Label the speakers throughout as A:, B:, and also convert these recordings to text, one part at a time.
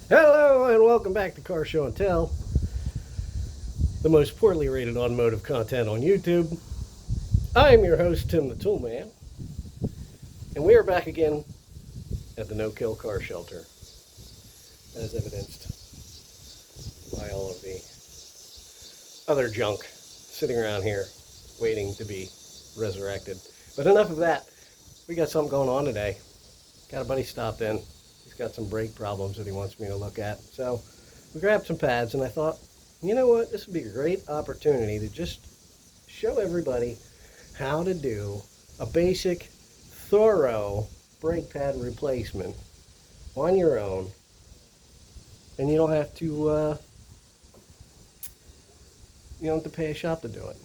A: Hello and welcome back to Car Show and Tell, the most poorly rated automotive content on YouTube. I'm your host, Tim the Toolman, and we are back again at the No Kill Car Shelter, as evidenced by all of the other junk sitting around here waiting to be resurrected. But enough of that. We got something going on today. Got a buddy stopped in. He's got some brake problems that he wants me to look at. So we grabbed some pads and I thought, you know what, this would be a great opportunity to just show everybody how to do a basic, thorough brake pad replacement on your own. And you don't have to pay a shop to do it.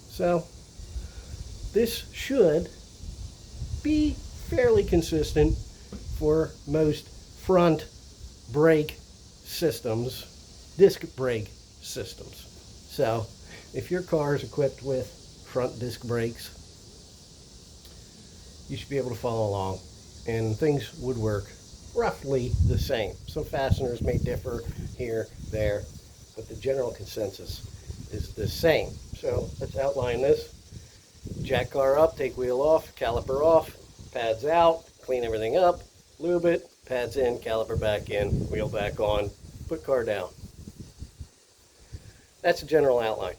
A: So this should be fairly consistent for most front brake systems, disc brake systems. So if your car is equipped with front disc brakes, you should be able to follow along and things would work roughly the same. Some fasteners may differ here, there, but the general consensus is the same. So let's outline this. Jack car up, take wheel off, caliper off, pads out, clean everything up, lube it, pads in, caliper back in, wheel back on, put car down. That's a general outline.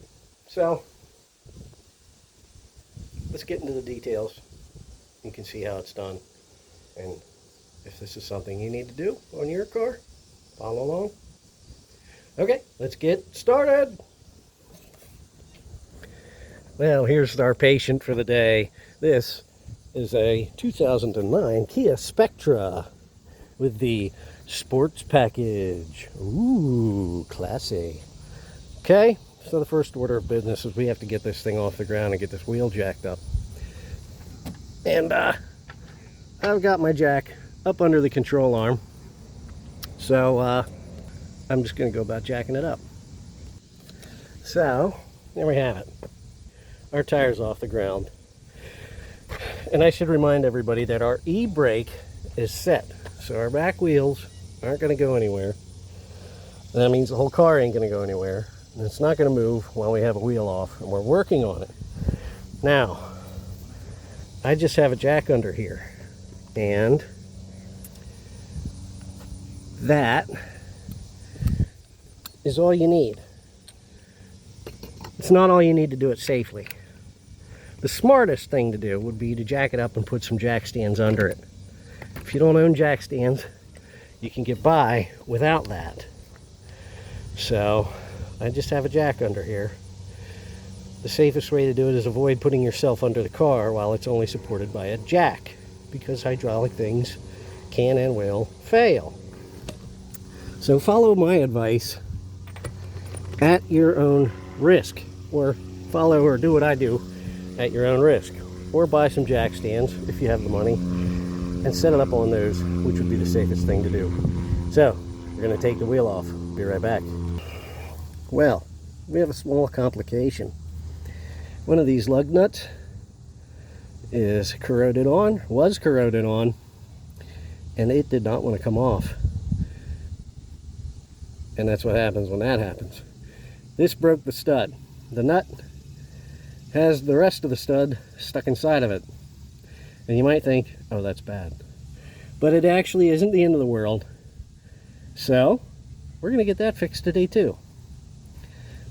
A: So let's get into the details. You can see how it's done. And if this is something you need to do on your car, follow along. Okay, let's get started. Well, here's our patient for the day. This is a 2009 Kia Spectra with the sports package. Ooh, classy. Okay, so the first order of business is we have to get this thing off the ground and get this wheel jacked up. And I've got my jack up under the control arm. So I'm just going to go about jacking it up. So there we have it. Our tire's off the ground. And I should remind everybody that our e-brake is set. So our back wheels aren't going to go anywhere. And that means the whole car ain't going to go anywhere. And it's not going to move while we have a wheel off. And we're working on it. Now, I just have a jack under here. And that is all you need. It's not all you need to do it safely. The smartest thing to do would be to jack it up and put some jack stands under it. If you don't own jack stands, you can get by without that. So I just have a jack under here. The safest way to do it is avoid putting yourself under the car while it's only supported by a jack, because hydraulic things can and will fail. So follow my advice at your own risk, or follow or do what I do at your own risk, or buy some jack stands if you have the money and set it up on those, which would be the safest thing to do. So we're going to take the wheel off. Be right back. Well, we have a small complication. One of these lug nuts was corroded on, and it did not want to come off. And that's what happens when that happens. This broke the stud. The nut has the rest of the stud stuck inside of it. And you might think, oh, that's bad. But it actually isn't the end of the world. So we're going to get that fixed today too.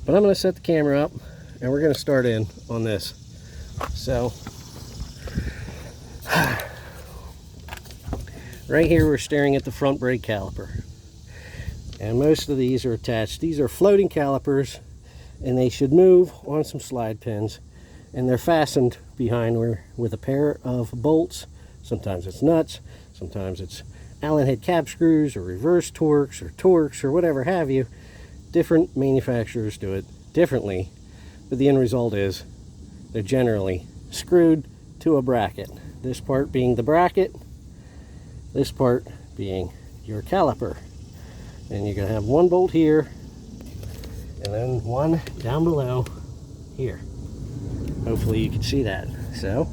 A: But I'm going to set the camera up and we're going to start in on this. So right here we're staring at the front brake caliper. And most of these are attached. These are floating calipers and they should move on some slide pins. And they're fastened behind with a pair of bolts. Sometimes it's nuts, sometimes it's Allen head cap screws or reverse Torx or whatever have you. Different manufacturers do it differently, but the end result is they're generally screwed to a bracket. This part being the bracket, this part being your caliper. And you're going to have one bolt here and then one down below here. Hopefully you can see that. So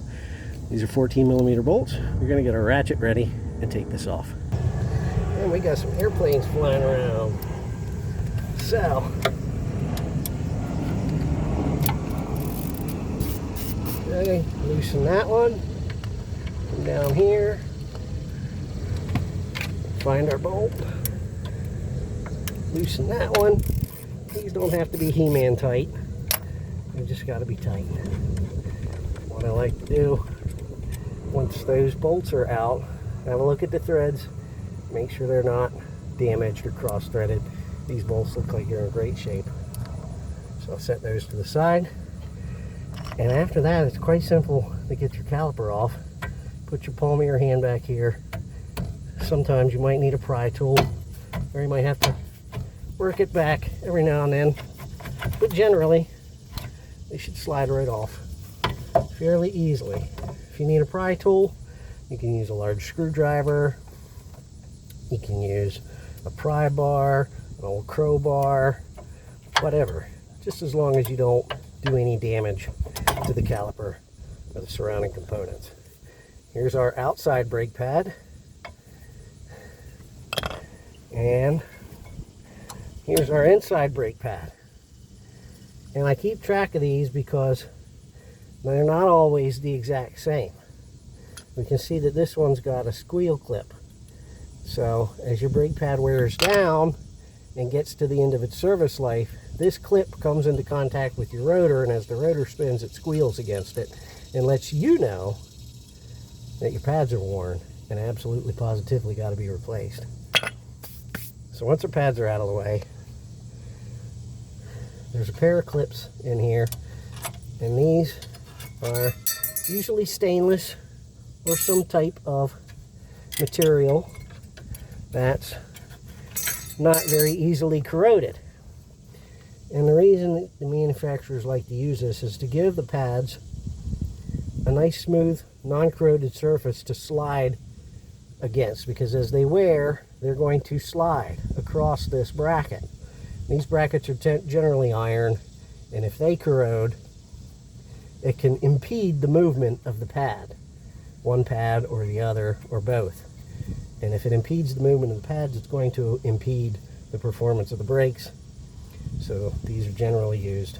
A: these are 14mm bolts. We're going to get our ratchet ready and take this off. And we got some airplanes flying around. So, okay, loosen that one. Come down here. Find our bolt. Loosen that one. These don't have to be He-Man tight. They just got to be tight. What I like to do, once those bolts are out, have a look at the threads. Make sure they're not damaged or cross-threaded. These bolts look like they're in great shape. So I'll set those to the side. And after that, it's quite simple to get your caliper off. Put your palm of your hand back here. Sometimes you might need a pry tool, or you might have to work it back every now and then. But generally, they should slide right off fairly easily. If you need a pry tool, you can use a large screwdriver. You can use a pry bar, an old crowbar, whatever. Just as long as you don't do any damage to the caliper or the surrounding components. Here's our outside brake pad. And here's our inside brake pad. And I keep track of these because they're not always the exact same. We can see that this one's got a squeal clip. So as your brake pad wears down and gets to the end of its service life, this clip comes into contact with your rotor, and as the rotor spins, it squeals against it and lets you know that your pads are worn and absolutely positively got to be replaced. So once our pads are out of the way, there's a pair of clips in here, and these are usually stainless or some type of material that's not very easily corroded. And the reason that the manufacturers like to use this is to give the pads a nice smooth non-corroded surface to slide against, because as they wear, they're going to slide across this bracket. These brackets are generally iron, and if they corrode, it can impede the movement of the pad, one pad or the other or both. And if it impedes the movement of the pads, it's going to impede the performance of the brakes. So these are generally used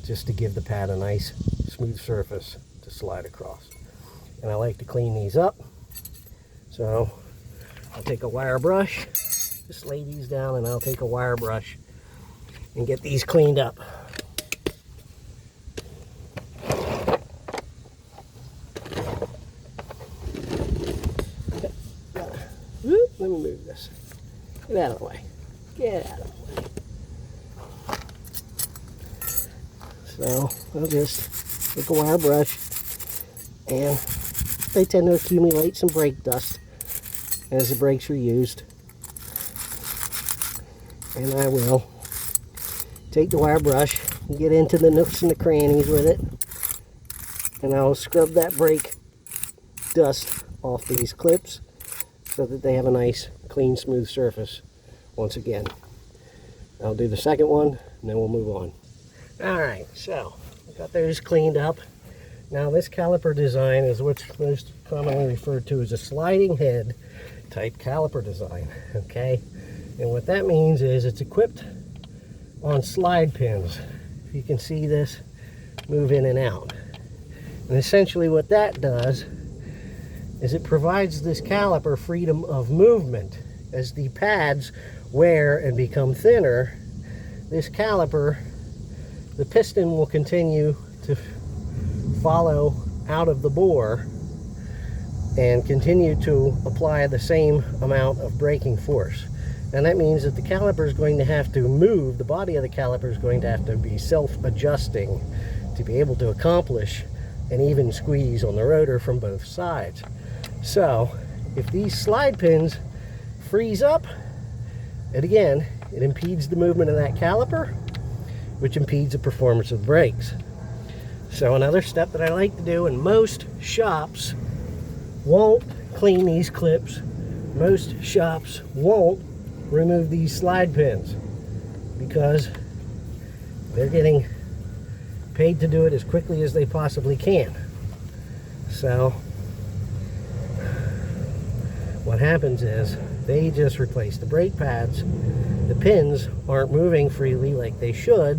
A: just to give the pad a nice smooth surface to slide across. And I like to clean these up. So I'll take a wire brush, just lay these down, and I'll take a wire brush and get these cleaned up. Let me move this. Get out of the way. Get out of the way. So I'll just take a wire brush, and they tend to accumulate some brake dust as the brakes are used. And I will take the wire brush and get into the nooks and the crannies with it, and I'll scrub that brake dust off these clips so that they have a nice, clean, smooth surface once again. I'll do the second one, and then we'll move on. Alright, so we got those cleaned up. Now this caliper design is what's most commonly referred to as a sliding head type caliper design, okay? And what that means is it's equipped on slide pins. You can see this move in and out. And essentially what that does is it provides this caliper freedom of movement. As the pads wear and become thinner, this caliper, the piston will continue to follow out of the bore and continue to apply the same amount of braking force. And that means that the caliper is going to have to move, the body of the caliper is going to have to be self-adjusting to be able to accomplish an even squeeze on the rotor from both sides. So if these slide pins freeze up, and again, it impedes the movement of that caliper, which impedes the performance of the brakes. So another step that I like to do, and most shops won't clean these clips, most shops won't remove these slide pins because they're getting paid to do it as quickly as they possibly can. So what what happens is they just replace the brake pads. The pins aren't moving freely like they should,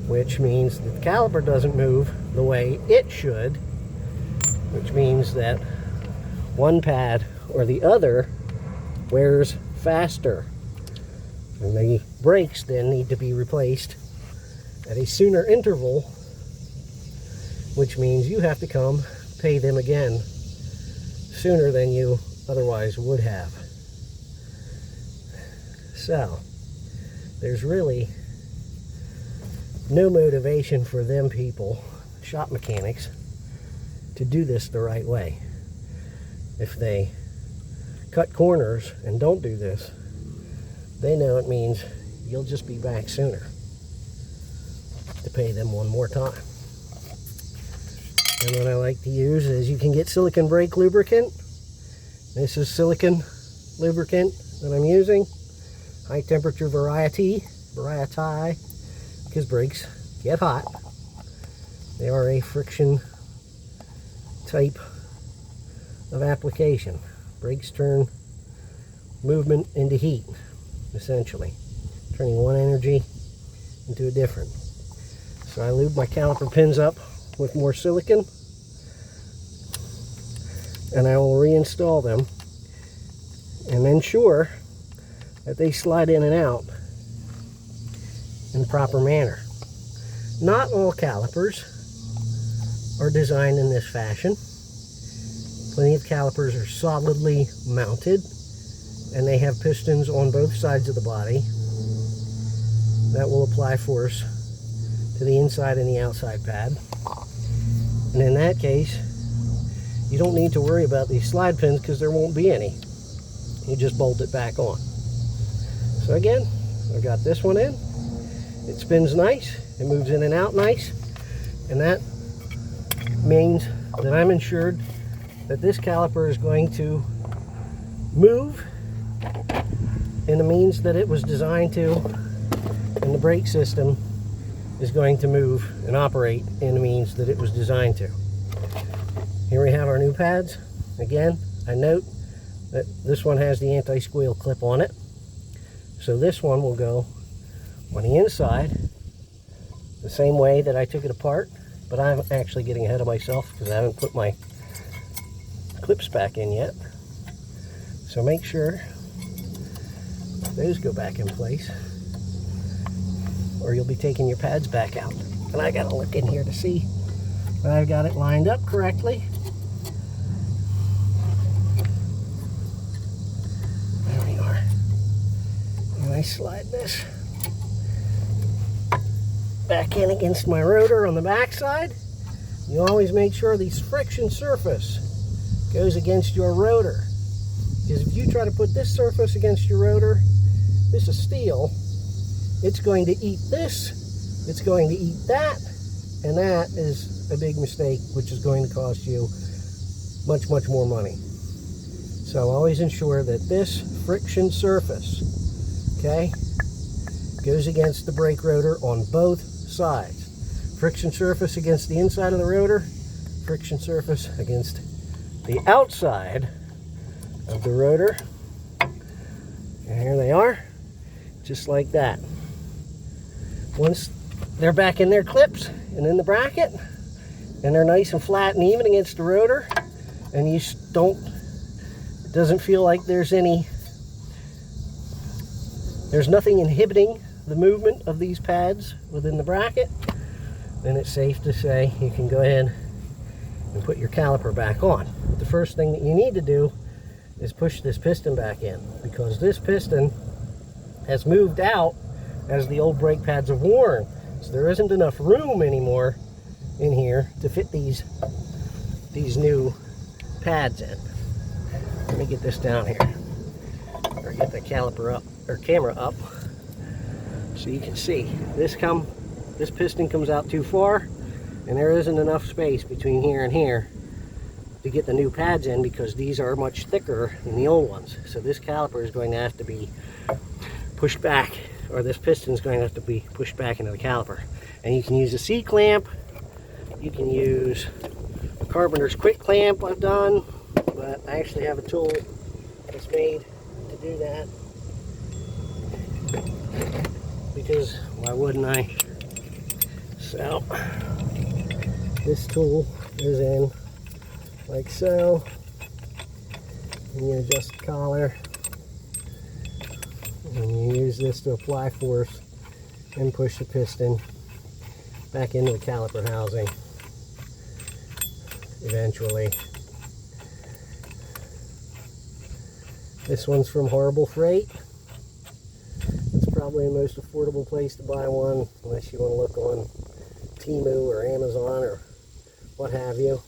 A: which means that the caliper doesn't move the way it should, which means that one pad or the other wears faster. And the brakes then need to be replaced at a sooner interval, which means you have to come pay them again sooner than you otherwise would have. So, there's really no motivation for them people, shop mechanics, to do this the right way. If they cut corners and don't do this, they know it means you'll just be back sooner to pay them one more time. And what I like to use is, you can get silicone brake lubricant. This is silicone lubricant that I'm using. High temperature variety, because brakes get hot. They are a friction type of application. Brakes turn movement into heat, essentially, turning one energy into a different. So I lube my caliper pins up with more silicone, and I will reinstall them and ensure that they slide in and out in the proper manner. Not all calipers are designed in this fashion. Plenty of calipers are solidly mounted, and they have pistons on both sides of the body that will apply force to the inside and the outside pad. And in that case, you don't need to worry about these slide pins, because there won't be any. You just bolt it back on. So again, I've got this one in. It spins nice, it moves in and out nice, and that means that I'm insured that this caliper is going to move in the means that it was designed to, and the brake system is going to move and operate in the means that it was designed to. Here we have our new pads. Again, I note that this one has the anti-squeal clip on it. So this one will go on the inside the same way that I took it apart, but I'm actually getting ahead of myself because I haven't put my clips back in yet. So make sure those go back in place, or you'll be taking your pads back out. And I gotta look in here to see that I've got it lined up correctly. There we are. And I slide this back in against my rotor on the back side. You always make sure the friction surface goes against your rotor, because if you try to put this surface against your rotor, this is steel, it's going to eat this, it's going to eat that, and that is a big mistake, which is going to cost you much, much more money. So always ensure that this friction surface, okay, goes against the brake rotor on both sides. Friction surface against the inside of the rotor, friction surface against the outside of the rotor. And here they are, just like that. Once they're back in their clips and in the bracket, and they're nice and flat and even against the rotor, and you don't, it doesn't feel like there's nothing inhibiting the movement of these pads within the bracket, then it's safe to say you can go ahead and put your caliper back on. But the first thing that you need to do is push this piston back in, because this piston has moved out as the old brake pads have worn. So there isn't enough room anymore in here to fit these new pads in. Let me get this down here, or get the caliper up, or camera up, so you can see. This piston comes out too far, and there isn't enough space between here and here to get the new pads in, because these are much thicker than the old ones. So this caliper is going to have to be pushed back, or this piston is going to have to be pushed back into the caliper. And you can use a C-clamp, you can use a Carpenter's quick clamp I've done, but I actually have a tool is made to do that, because why wouldn't I? So this tool is in like so, and you adjust the collar, and you use this to apply force and push the piston back into the caliper housing eventually. This one's from Horrible Freight. It's probably the most affordable place to buy one, unless you want to look on Temu or Amazon or what have you.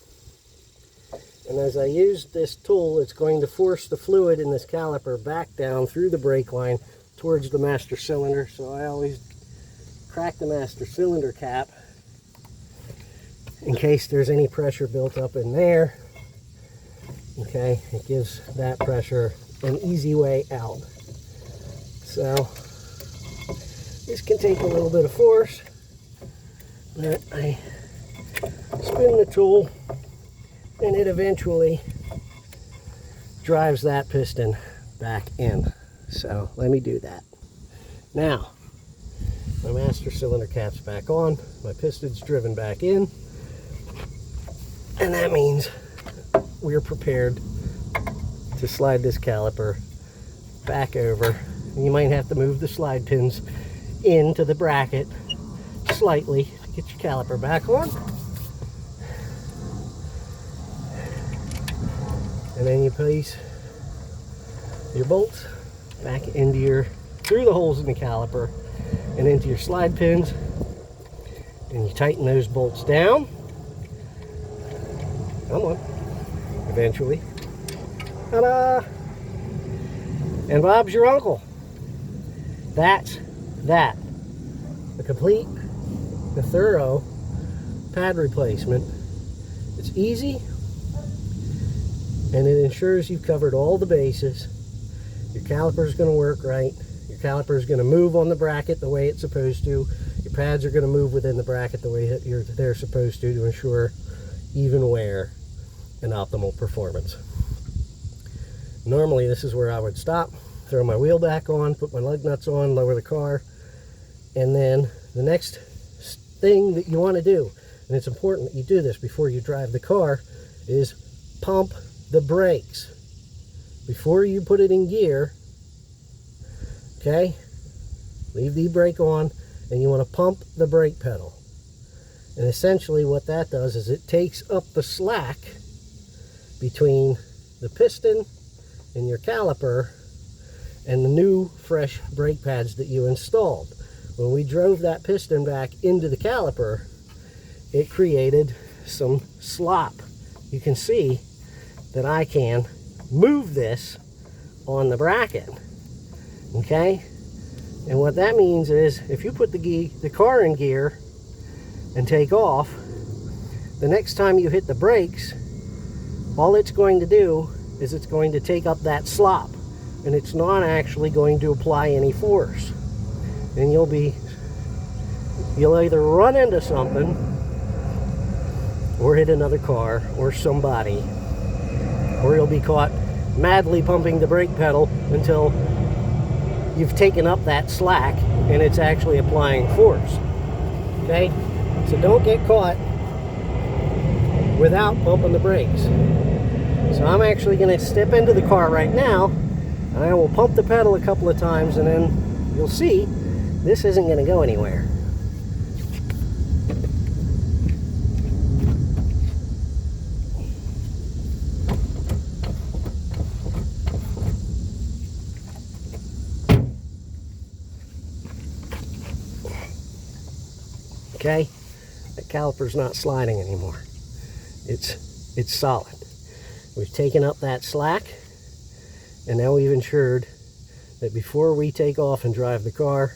A: And as I use this tool, it's going to force the fluid in this caliper back down through the brake line towards the master cylinder. So I always crack the master cylinder cap in case there's any pressure built up in there. Okay, it gives that pressure an easy way out. So this can take a little bit of force, but I spin the tool and it eventually drives that piston back in. So let me do that. Now, my master cylinder cap's back on, my piston's driven back in, and that means we're prepared to slide this caliper back over. You might have to move the slide pins into the bracket slightly to get your caliper back on. And then you place your bolts back into through the holes in the caliper and into your slide pins, and you tighten those bolts down. Come on. Eventually. Ta-da! And Bob's your uncle. That's that. A complete, a thorough pad replacement. It's easy, and it ensures you've covered all the bases. Your caliper is going to work right. Your caliper is going to move on the bracket the way it's supposed to. Your pads are going to move within the bracket the way they're supposed to ensure even wear and optimal performance. Normally this is where I would stop, throw my wheel back on, put my lug nuts on, lower the car, and then the next thing that you want to do, and it's important that you do this before you drive the car, is pump the brakes before you put it in gear. Okay, leave the brake on, and you want to pump the brake pedal. And essentially what that does is it takes up the slack between the piston and your caliper and the new fresh brake pads that you installed. When we drove that piston back into the caliper, it created some slop. You can see that I can move this on the bracket. Okay? And what that means is if you put the car in gear and take off, the next time you hit the brakes, all it's going to do is it's going to take up that slop, and it's not actually going to apply any force. And you'll either run into something or hit another car or somebody, or you'll be caught madly pumping the brake pedal until you've taken up that slack and it's actually applying force. Okay? So don't get caught without pumping the brakes. So I'm actually going to step into the car right now, and I will pump the pedal a couple of times, and then you'll see this isn't going to go anywhere. Okay, the caliper's not sliding anymore. It's solid. We've taken up that slack, and now we've ensured that before we take off and drive the car,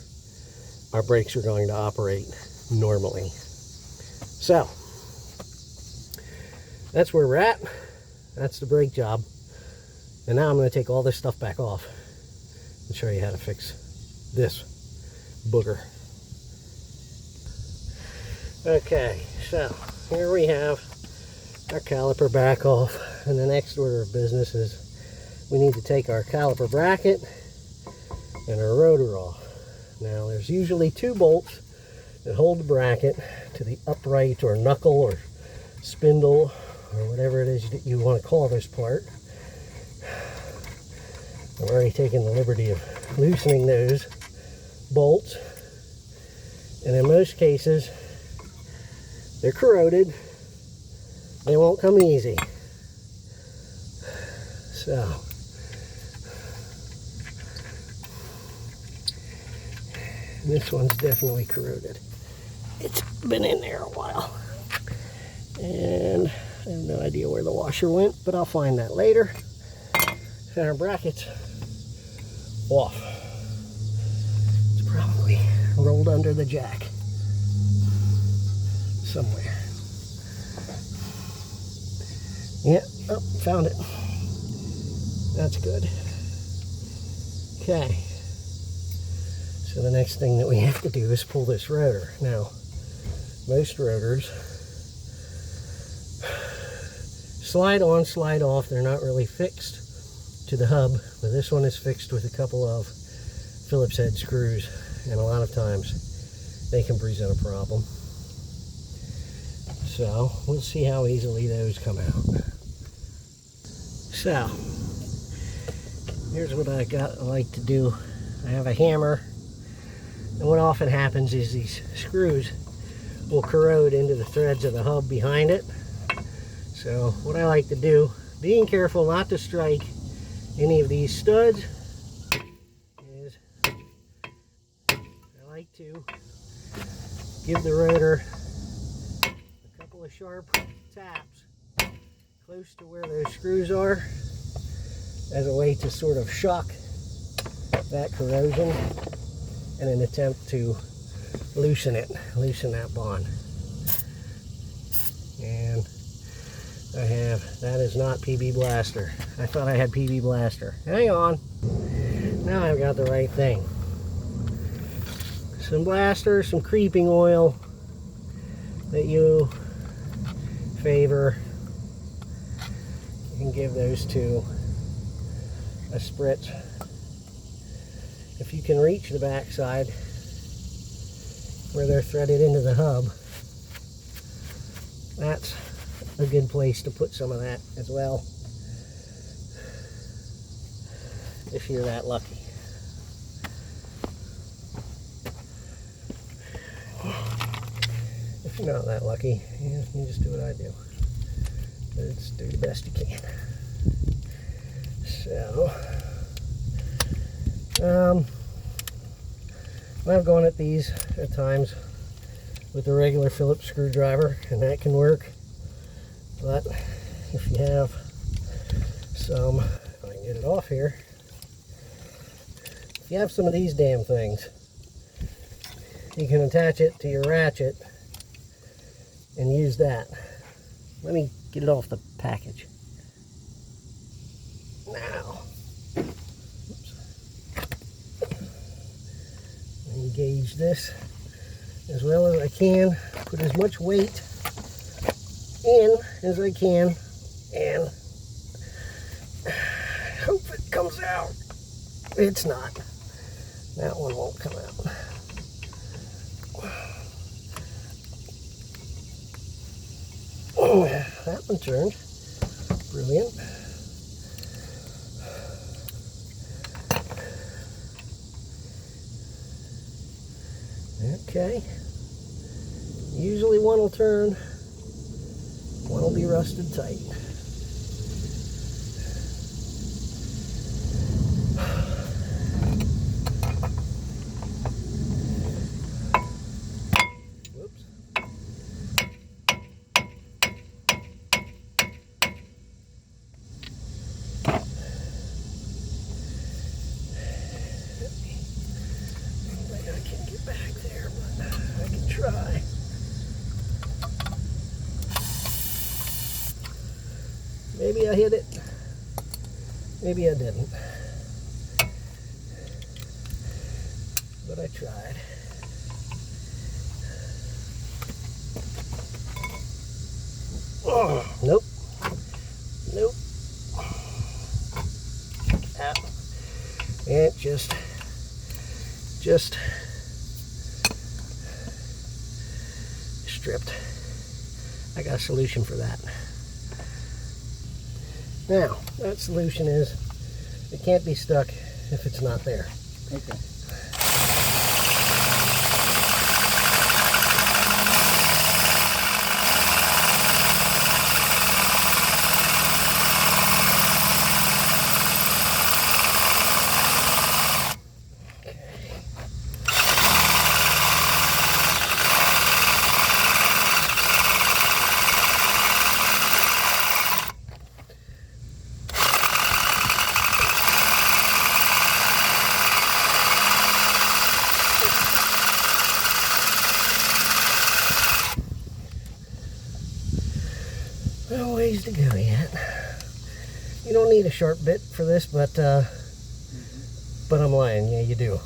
A: our brakes are going to operate normally. So that's where we're at. That's the brake job. And now I'm going to take all this stuff back off and show you how to fix this booger. Okay, so here we have our caliper back off, and the next order of business is we need to take our caliper bracket and our rotor off. Now there's usually 2 bolts that hold the bracket to the upright or knuckle or spindle or whatever it is that you want to call this part. I've already taken the liberty of loosening those bolts, and in most cases they're corroded. They won't come easy. So this one's definitely corroded. It's been in there a while, and I have no idea where the washer went, but I'll find that later. And our bracket's off. It's probably rolled under the jack somewhere. Yeah, oh, found it. That's good. Okay. So the next thing that we have to do is pull this rotor. Now, most rotors slide on, slide off. They're not really fixed to the hub, but this one is fixed with a couple of Phillips head screws, and a lot of times they can present a problem. So we'll see how easily those come out. So here's what I like to do. I have a hammer, and what often happens is these screws will corrode into the threads of the hub behind it. So what I like to do, being careful not to strike any of these studs, is I like to give the rotor a couple of sharp taps close to where those screws are as a way to sort of shock that corrosion in an attempt to loosen that bond. And that is not PB Blaster. I thought I had PB Blaster. Hang on. Now I've got the right thing. Some Blaster, some creeping oil that you favor. You can give those two a spritz. If you can reach the backside where they're threaded into the hub, that's a good place to put some of that as well, if you're that lucky. If you're not that lucky, you just do what I do. Just do the best you can. So, I've gone at these at times with a regular Phillips screwdriver, and that can work. But if you have some, if I can get it off here, if you have some of these damn things, you can attach it to your ratchet and use that. Let me get it off the package. Now, engage this as well as I can, put as much weight in as I can, and hope it comes out. It's not. That one won't come out. Oh, that one turned. Brilliant. Okay. Usually one will turn, one will be rusted tight. Whoops. I can get back there, but I can try. Maybe I hit it. Maybe I didn't. But I tried. Oh, nope. Nope. it just stripped. I got a solution for that. Now, that solution is it can't be stuck if it's not there.
B: Okay.
A: No ways to go yet. You don't need a sharp bit for this, but I'm lying. Yeah, you do.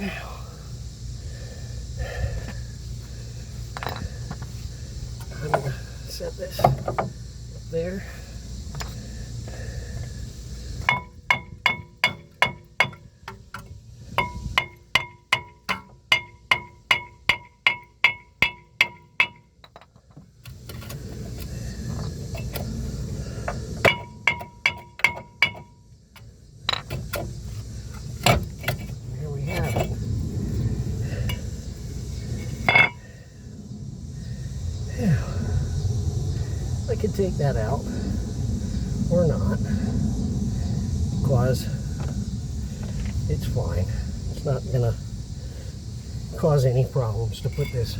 A: Now, I'm gonna set this up there. Here we have it. Now, I could take that out or not, because it's fine. It's not gonna cause any problems to put this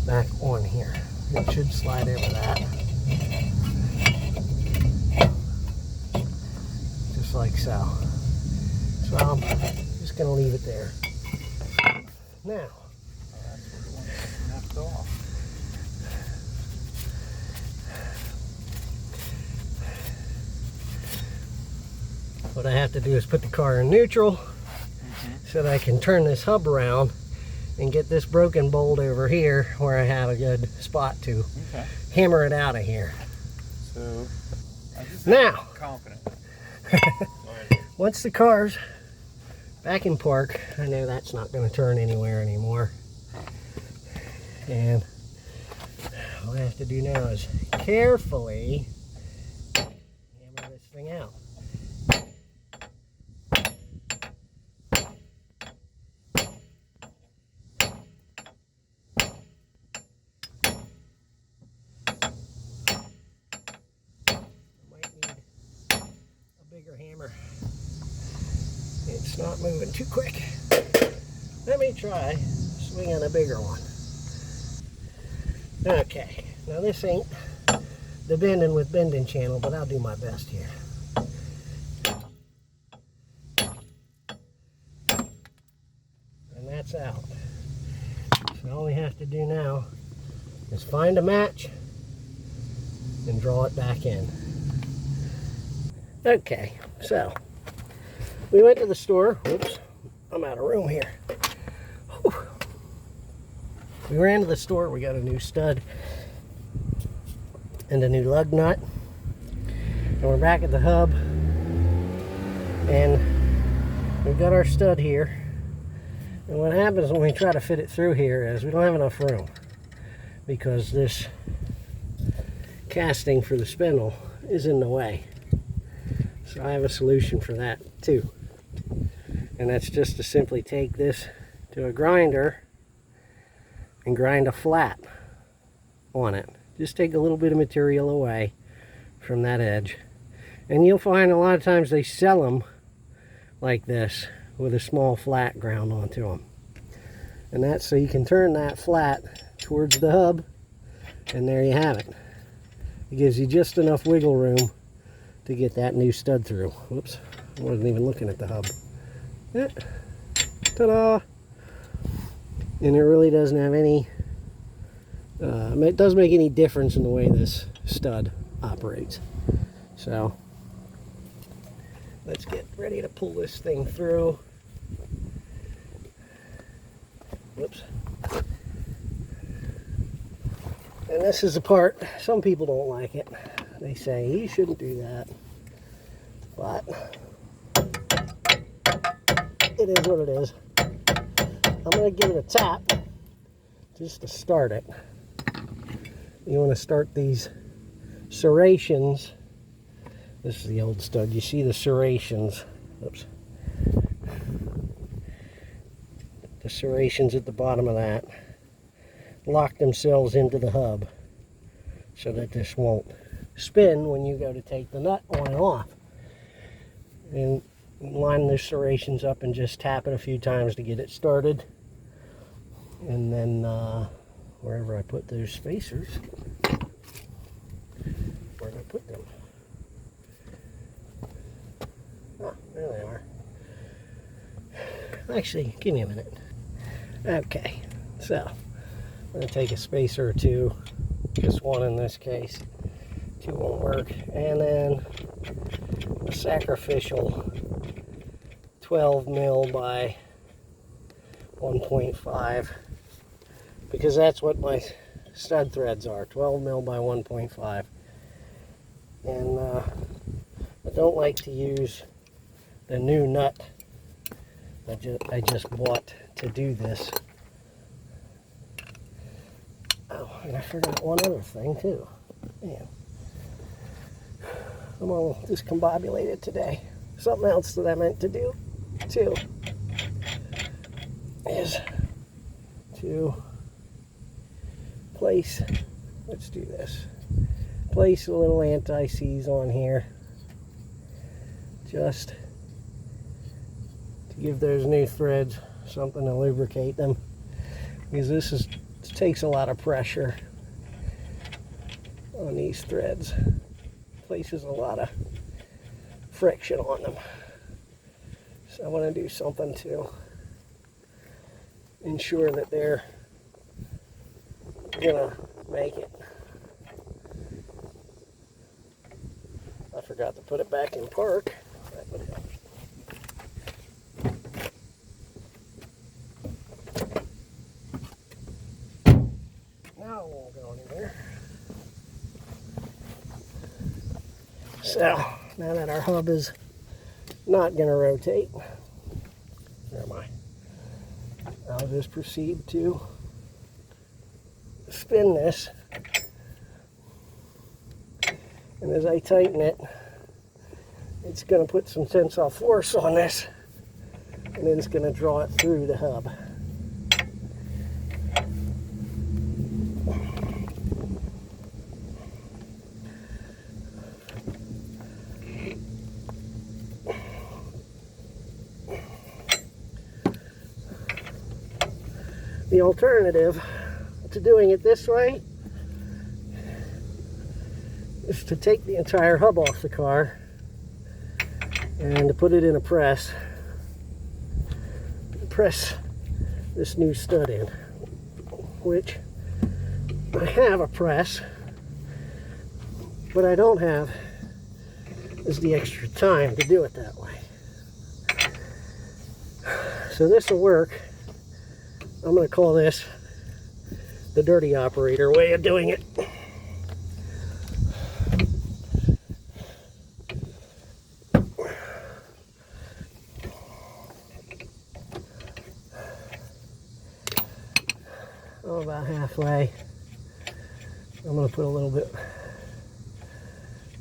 A: back on here. It should slide over that. Just like so. So I'm just gonna leave it there. Now,
B: Knocked off.
A: what I have to do is put the car in neutral so that I can turn this hub around and get this broken bolt over here where I have a good spot to
B: Okay.
A: hammer it out of here.
B: So I just
A: Now,
B: confident.
A: once the car's back in park, I know that's not going to turn anywhere anymore. And all I have to do now is carefully hammer this thing out. Bigger hammer. It's not moving too quick. Let me try swinging a bigger one. Okay, now this ain't the bending with bending channel, but I'll do my best here. And that's out. So all we have to do now is find a match and draw it back in. Okay, so we went to the store. Whoops, I'm out of room here. Whew. We ran to the store. We got a new stud and a new lug nut. And we're back at the hub. And we've got our stud here. And what happens when we try to fit it through here is we don't have enough room, because this casting for the spindle is in the way. So I have a solution for that too. And that's just to simply take this to a grinder and grind a flat on it. Just take a little bit of material away from that edge. And you'll find a lot of times they sell them like this with a small flat ground onto them. And that's so you can turn that flat towards the hub, and there you have it. It gives you just enough wiggle room to get that new stud through. Whoops, I wasn't even looking at the hub. Yeah. Ta-da! And it really doesn't have any, it doesn't make any difference in the way this stud operates. So, let's get ready to pull this thing through. Whoops. And this is the part, some people don't like it. They say, you shouldn't do that. But it is what it is. I'm going to give it a tap just to start it. You want to start these serrations. This is the old stud. You see the serrations. Oops. The serrations at the bottom of that lock themselves into the hub so that this won't spin when you go to take the nut on and off. And line the serrations up and just tap it a few times to get it started. And then wherever I put those spacers, where did I put them? Oh, there they are. Actually, give me a minute. Okay, so I'm going to take a spacer or two, just one in this case. Two won't work. And then a sacrificial 12 mil by 1.5, because that's what my stud threads are, 12 mil by 1.5. And I don't like to use the new nut I just bought to do this. Oh, and I forgot one other thing too. Man, I'm all discombobulated today. Something else that I meant to do too is to place, let's do this, place a little anti-seize on here just to give those new threads something to lubricate them, because this takes a lot of pressure on these threads, places a lot of friction on them. So I want to do something to ensure that they're gonna make it. I forgot to put it back in park. That would help. Now it won't go anywhere. So now that our hub is not going to rotate, where am I? I'll just proceed to spin this, and as I tighten it, it's going to put some tensile force on this, and then it's going to draw it through the hub. The alternative to doing it this way is to take the entire hub off the car and to put it in a press. Press this new stud in, which I have a press, but I don't have is the extra time to do it that way. So this will work. I'm going to call this the dirty operator way of doing it. Oh, about halfway. I'm going to put a little bit.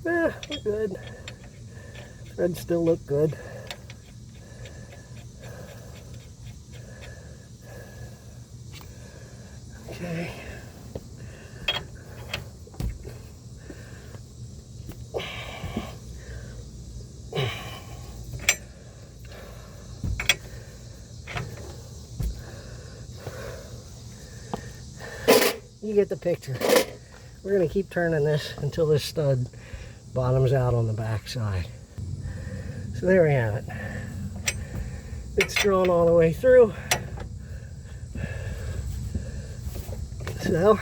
A: We're good. Threads still look good. Okay. You get the picture. We're going to keep turning this until this stud bottoms out on the back side. So there we have it. It's drawn all the way through. So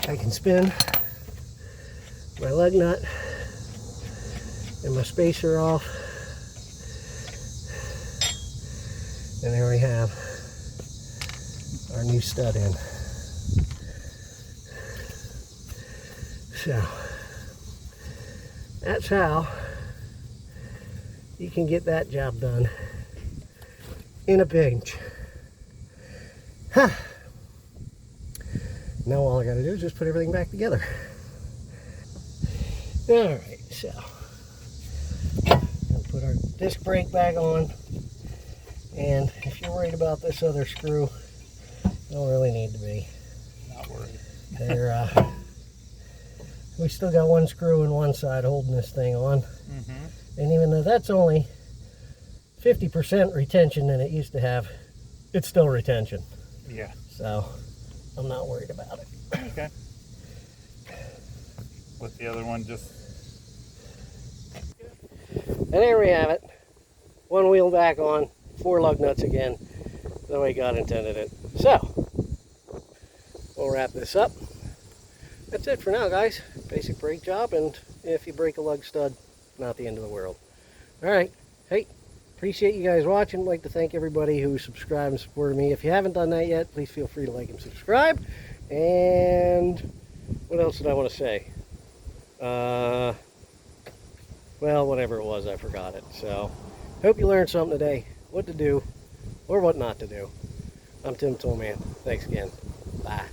A: I can spin my lug nut and my spacer off, and there we have our new stud in. So that's how you can get that job done in a pinch. Huh. Now all I gotta do is just put everything back together. Alright, so I'll put our disc brake back on. And if you're worried about this other screw, you don't really need to be.
B: Not worried.
A: We still got one screw in one side holding this thing on. And even though that's only 50% retention than it used to have, it's still retention.
B: Yeah.
A: So I'm not worried about it.
B: Okay. With the other one just...
A: And there we have it. One wheel back on, 4 lug nuts again, the way God intended it. So, we'll wrap this up. That's it for now, guys. Basic brake job, and if you break a lug stud, not the end of the world. Alright, hey, appreciate you guys watching. I'd like to thank everybody who subscribed and supported me. If you haven't done that yet, please feel free to like and subscribe. And what else did I want to say? Well, whatever it was, I forgot it. So, hope you learned something today. What to do or what not to do. I'm Tim Toolman. Thanks again. Bye.